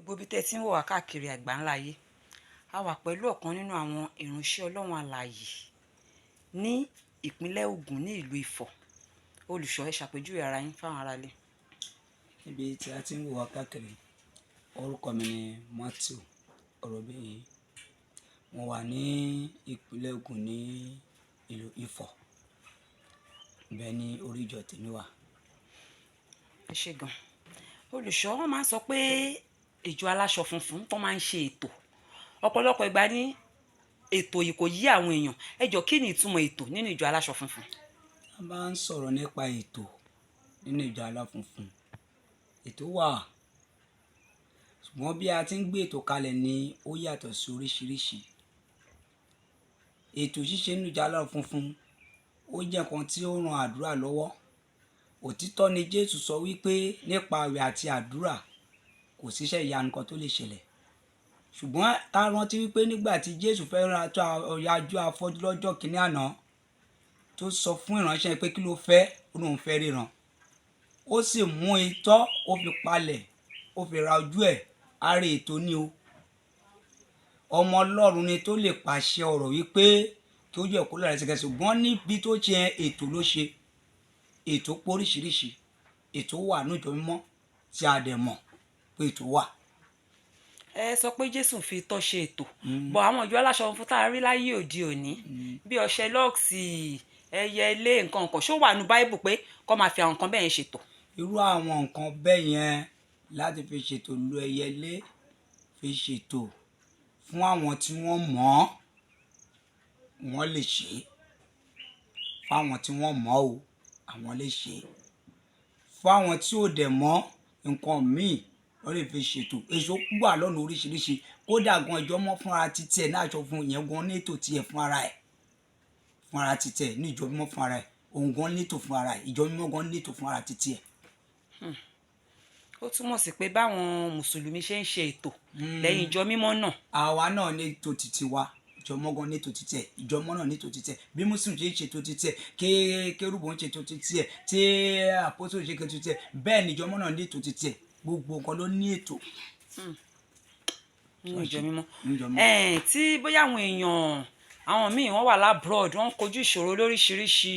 gbogbo bí tẹ́ ti ń wò wá káàkiri àgbáńlá ayé a wà pẹ̀lú ọ̀kan nínú àwọn ìránṣẹ́ Ọlọ́run alààyè ní ìpínlẹ̀ Ògùn ní ìlú Ifọ̀. Olùṣọ́, ẹ ṣàpèjúwe ara yín fáwọn aráalé. Níbi tí a ti ń wò wá káàkiri, orúkọ mi ni Matthew Orobiyi. Mo wà ní ìpínlẹ̀ Ògùn ní ìlú Ifọ̀. Ibẹ̀ ni orí ìjọ tèmi wà. Ẹ ṣé gan. Olùṣọ́, wọ́n máa ń sọ pé ìjọ aláṣọ funfun tó máa ń ṣe ètò ọ̀pọ̀lọpọ̀ ìgbà ní ètò yìí kò yí àwọn èèyàn. Ẹ jọ̀ọ́, kí ni ìtumọ̀ ètò nínú ìjọ aláṣọ funfun? A bá ń sọ̀rọ̀ nípa ètò nínú ìjọ aláfunfun, ètò wà, ṣùgbọ́n bí a ti ń gbé ètò kalẹ̀ ni ó yàtọ̀ sí oríṣiríṣi. Ètò ṣíṣe nínú ìjọ aláfunfun ó jẹ́ nǹkan tí ó ran àdúrà lọ́wọ́. Òtítọ́ ni Jésù sọ wípé nípa àwẹ̀ àti àdúrà kò síṣẹ́ ìyanu kan tó lè ṣẹlẹ̀. Ṣùgbọ́n ká rántí wípé nígbà tí Jésù fẹ́ yájú afọ́jú lọ́jọ́ kìíní àná tó sọ fún ìránṣẹ́ pé kí ló fẹ́, ó lóun fẹ́ ríran. Ó sì mú itọ́, ó fi palẹ̀, ó fi ra ojú ẹ̀. Ara ètò ni o. Ọmọ Ọlọ́run ni tó lè pàṣẹ ọ̀rọ̀ wípé kí ó yẹ kó lọ́ra ẹsẹ̀kẹsẹ̀, ṣùgbọ́n níbi tó ṣe ètò ló ṣe. Ètò pọ̀ oríṣiríṣi. Ètò wà ní ìjọ mímọ́ tí a dẹ̀ mọ̀ pé ètò wà. Ẹ sọ pé Jésù fi itọ́ ṣe ètò, bọ̀ àwọn ìjọ aláṣọ funfun tá a rí láyé òde òní bí ọṣẹ lọ́ọ̀sì, ẹyẹ ilé, nǹkan kan, ṣó wà nínú Báíbù pé kó máa fi àwọn nǹkan bẹ́ẹ̀ yẹn ṣètò? Irú àwọn nǹkan bẹ́ẹ̀ yẹn láti fi ṣètò, lu ẹyẹ ilé fi ṣètò fún àwọn tí wọ́n mọ̀ ọ́, wọ́n lè ṣe é. Fún àwọn tí wọ́n mọ̀ ọ́, àwọn lè ṣe é. Fún àwọn tí ò dẹ̀ mọ̀ nǹkan míì wọ́n lè fi ṣètò. Èso wà lọ́nà oríṣiríṣi. Kódà gan ìjọ mọ́ fúnra títí ẹ̀ náà aṣọ fún ìyẹn gan ní ètò tiẹ̀ fún ara ẹ̀. Fún ara títí ẹ̀ ní ìjọ mímọ́ fún ara ẹ̀. Òun gan ní ètò fún ara ẹ̀. Ìjọ mímọ́ gan ní ètò fún ara títí ẹ̀. Ó túmọ̀ sí pé báwọn mùsùlùmí ṣe ń ṣe ètò lẹ́yìn ìjọ mímọ́ náà. Àwa náà ní ètò títí wa. Ìjọ mímọ́ gan ní ètò títí ẹ̀. Ìjọ mímọ́ náà ní ètò títí ẹ̀. Bí mùsùlùmí ṣe ń ṣètò títí ẹ̀, kérúbù ń ṣètò títí ẹ̀, tí àpọ́sítélì ṣe ń ṣètò títí ẹ̀, bẹ́ẹ̀ ni ìjọ mímọ́ náà ní ètò títí ẹ̀. Gbogbo nǹkan ló ní ètò. Nínú ìjọ mímọ́. Tí bóyá àwọn èèyàn, àwọn míì wọ́n wà labroad, wọ́n kojú ìṣòro lóríṣiríṣi,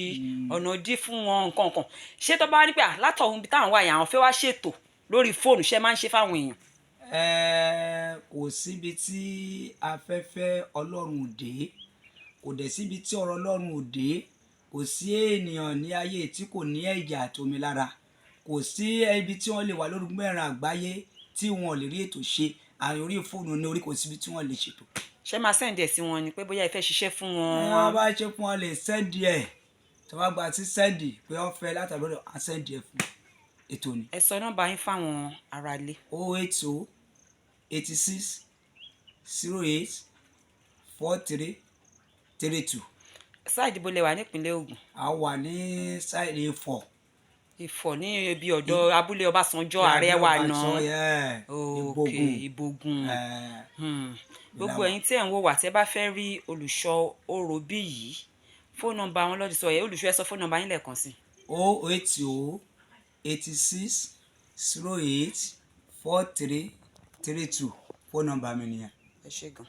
ọ̀nà dí fún wọn, nǹkan kan. Ṣé tó bá rí pé látọ̀hún bí táwọn wà yẹn àwọn fẹ́ wá ṣètò lórí fóònù, ṣé máa ń ṣe fáwọn èèyàn? Kò síbi tí afẹ́fẹ́ Ọlọ́run ò dé, kò dẹ̀ síbi tí ọ̀rọ̀ Ọlọ́run ò dé. Kò sí ènìyàn ní ayé tí kò ní ẹ̀jẹ̀ àti omi lára. Kò sí ibi tí wọ́n lè wà lórí mẹ́rin àgbáyé tí wọ́n ò lè rí ètò ṣe. Àyè orí fóònù ní orí, kò síbi tí wọ́n lè ṣètò. Ṣé máa sẹ́ǹdì ẹ̀ sí wọn ni pé bóyá ẹ fẹ́ ṣiṣẹ́ fún wọn? Wọ́n bá ṣe fún wọn lè sẹ́ǹdì ẹ̀. Tí wọ́n bá gba sí sẹ́ǹdì pé wọ́n fẹ́ látàrí ọ̀dọ̀, á sẹ́ǹdì ẹ̀ fún ètò ni. Ẹ sọ nọ́mbà yín fáwọn aráalé. 080 86 08 43 32. Sáìdì bó lẹ wà nípínlẹ̀ Ògùn? A wà ní sáìdì Ifọ̀. Ifọ̀ ní ibi ọ̀dọ̀ abúlé Ọbásanjọ́, ààrẹ wa náà. Ìbògùn. Gbogbo ẹ̀yin tí ẹ̀ ń wò wá, tí ẹ bá fẹ́ rí Olùṣọ́ Orobiyi, fóònù nọ́mbà wọn lọ́dún sọ yẹ. Olùṣọ́, ẹ sọ fóònù nọ́mbà yín lẹ́ẹ̀kan sí. 080 86 08 43 32. Fóònù nọ́mbà mi nìyẹn. Ẹ ṣé gan.